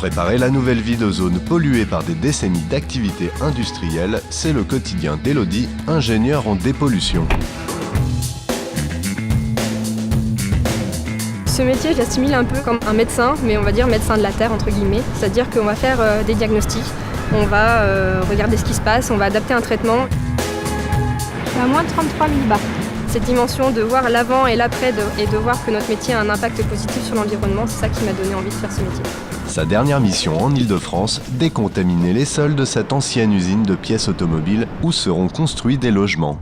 Préparer la nouvelle vie de zones polluées par des décennies d'activités industrielles, c'est le quotidien d'Élodie, ingénieure en dépollution. Ce métier, je l'assimile un peu comme un médecin, mais on va dire médecin de la terre, entre guillemets. C'est-à-dire qu'on va faire des diagnostics, on va regarder ce qui se passe, on va adapter un traitement. À moins de 33 millibars. Cette dimension de voir l'avant et l'après et de voir que notre métier a un impact positif sur l'environnement, c'est ça qui m'a donné envie de faire ce métier. Sa dernière mission en Île-de-France, décontaminer les sols de cette ancienne usine de pièces automobiles où seront construits des logements.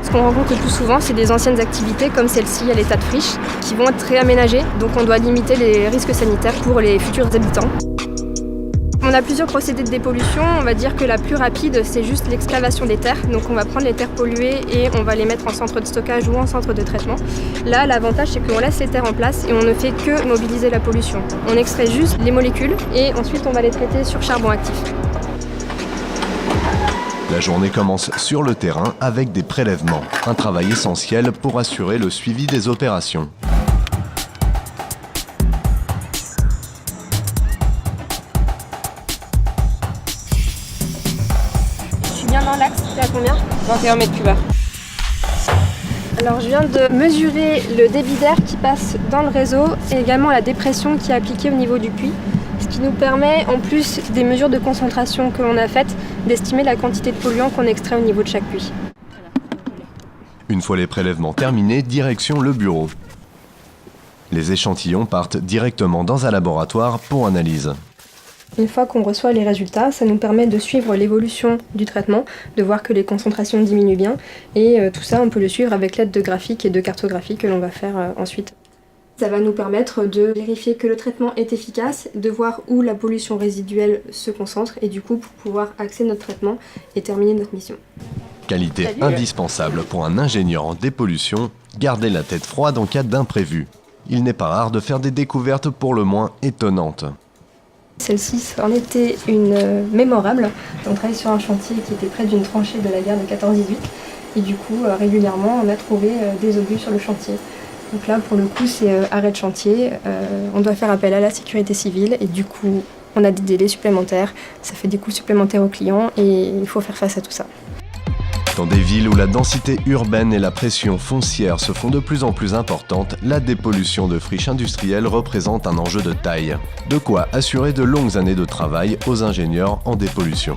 Ce qu'on rencontre le plus souvent, c'est des anciennes activités comme celle-ci à l'état de friche qui vont être réaménagées, donc on doit limiter les risques sanitaires pour les futurs habitants. On a plusieurs procédés de dépollution, on va dire que la plus rapide c'est juste l'excavation des terres, donc on va prendre les terres polluées et on va les mettre en centre de stockage ou en centre de traitement. Là l'avantage c'est qu'on laisse les terres en place et on ne fait que mobiliser la pollution. On extrait juste les molécules et ensuite on va les traiter sur charbon actif. La journée commence sur le terrain avec des prélèvements, un travail essentiel pour assurer le suivi des opérations. Dans l'axe, c'est à combien? 21 mètres cubes. Alors je viens de mesurer le débit d'air qui passe dans le réseau et également la dépression qui est appliquée au niveau du puits, ce qui nous permet, en plus des mesures de concentration que l'on a faites, d'estimer la quantité de polluants qu'on extrait au niveau de chaque puits. Une fois les prélèvements terminés, direction le bureau. Les échantillons partent directement dans un laboratoire pour analyse. Une fois qu'on reçoit les résultats, ça nous permet de suivre l'évolution du traitement, de voir que les concentrations diminuent bien et tout ça on peut le suivre avec l'aide de graphiques et de cartographie que l'on va faire ensuite. Ça va nous permettre de vérifier que le traitement est efficace, de voir où la pollution résiduelle se concentre et du coup pour pouvoir axer notre traitement et terminer notre mission. Qualité indispensable pour un ingénieur en dépollution, garder la tête froide en cas d'imprévu. Il n'est pas rare de faire des découvertes pour le moins étonnantes. Celle-ci en était une mémorable. On travaillait sur un chantier qui était près d'une tranchée de la guerre de 14-18 et du coup régulièrement on a trouvé des obus sur le chantier. Donc là pour le coup c'est arrêt de chantier, on doit faire appel à la sécurité civile et du coup on a des délais supplémentaires, ça fait des coûts supplémentaires aux clients et il faut faire face à tout ça. Dans des villes où la densité urbaine et la pression foncière se font de plus en plus importantes, la dépollution de friches industrielles représente un enjeu de taille. De quoi assurer de longues années de travail aux ingénieurs en dépollution.